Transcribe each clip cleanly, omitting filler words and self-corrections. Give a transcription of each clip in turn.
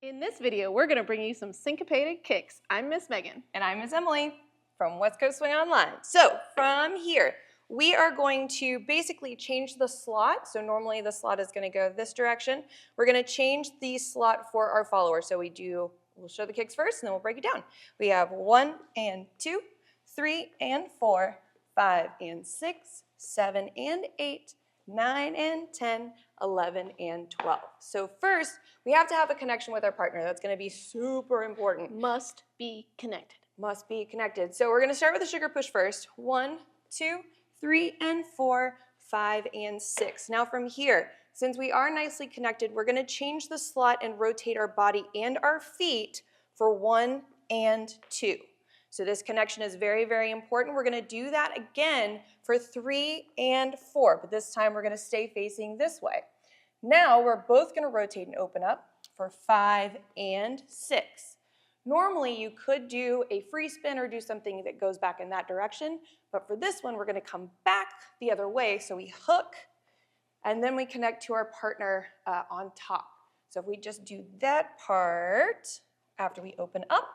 In this video, we're going to bring you some syncopated kicks. I'm Miss Megan. And I'm Miss Emily from West Coast Swing Online. So from here, we are going to basically change the slot. So normally the slot is going to go this direction. We're going to change the slot for our follower. So we'll show the kicks first and then we'll break it down. We have 1 and 2, 3 and 4, 5 and 6, 7 and 8, 9 and 10, 11 and 12. So first, we have to have a connection with our partner. That's going to be super important. Must be connected. Must be connected. So we're going to start with the sugar push first. 1, 2, 3 and 4, 5 and 6. Now from here, since we are nicely connected, we're going to change the slot and rotate our body and our feet for 1 and 2. So this connection is very, very important. We're going to do that again for 3 and 4, but this time we're going to stay facing this way. Now we're both going to rotate and open up for 5 and 6. Normally you could do a free spin or do something that goes back in that direction, but for this one we're going to come back the other way. So we hook and then we connect to our partner on top. So if we just do that part after we open up.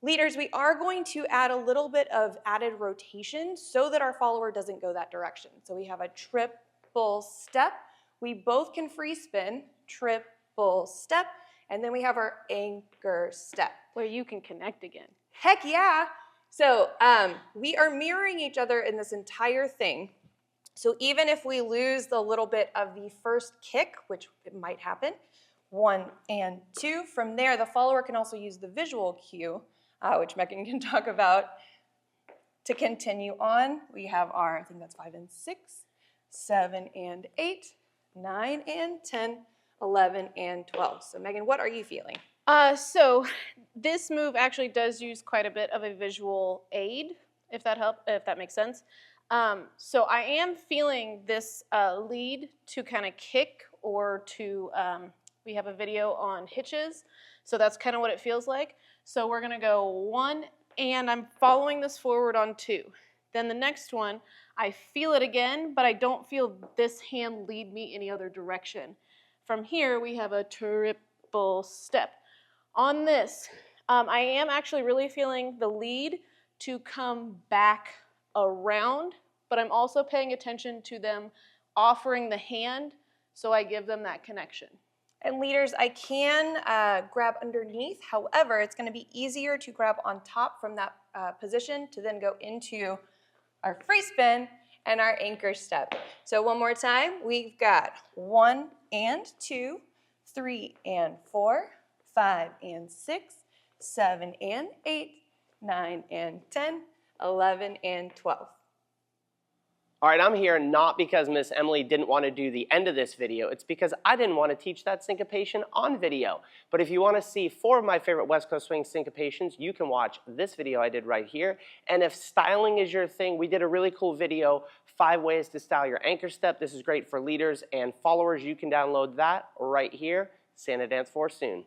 Leaders, we are going to add a little bit of added rotation so that our follower doesn't go that direction. So we have a triple step. We both can free spin, triple step, and then we have our anchor step. Where you can connect again. Heck yeah. So we are mirroring each other in this entire thing. So even if we lose the little bit of the first kick, which it might happen, 1 and 2, from there the follower can also use the visual cue, which Megan can talk about. To continue on, we have our, I think that's 5 and 6, 7 and 8, 9 and 10, 11 and 12. So Megan, what are you feeling? So this move actually does use quite a bit of a visual aid, if that makes sense. So I am feeling this lead to kind of kick or to, we have a video on hitches, so that's kind of what it feels like. So we're going to go 1, and I'm following this forward on 2. Then the next one, I feel it again, but I don't feel this hand lead me any other direction. From here, we have a triple step. On this, I am actually really feeling the lead to come back around, but I'm also paying attention to them offering the hand, so I give them that connection. And leaders, I can grab underneath. However, it's going to be easier to grab on top from that position to then go into our free spin and our anchor step. So one more time, we've got 1 and 2, 3 and 4, 5 and 6, 7 and 8, 9 and 10, 11 and 12. All right, I'm here not because Miss Emily didn't want to do the end of this video. It's because I didn't want to teach that syncopation on video. But if you want to see 4 of my favorite West Coast Swing syncopations, you can watch this video I did right here. And if styling is your thing, we did a really cool video, 5 ways to style your anchor step. This is great for leaders and followers. You can download that right here. Santa Dance 4 soon.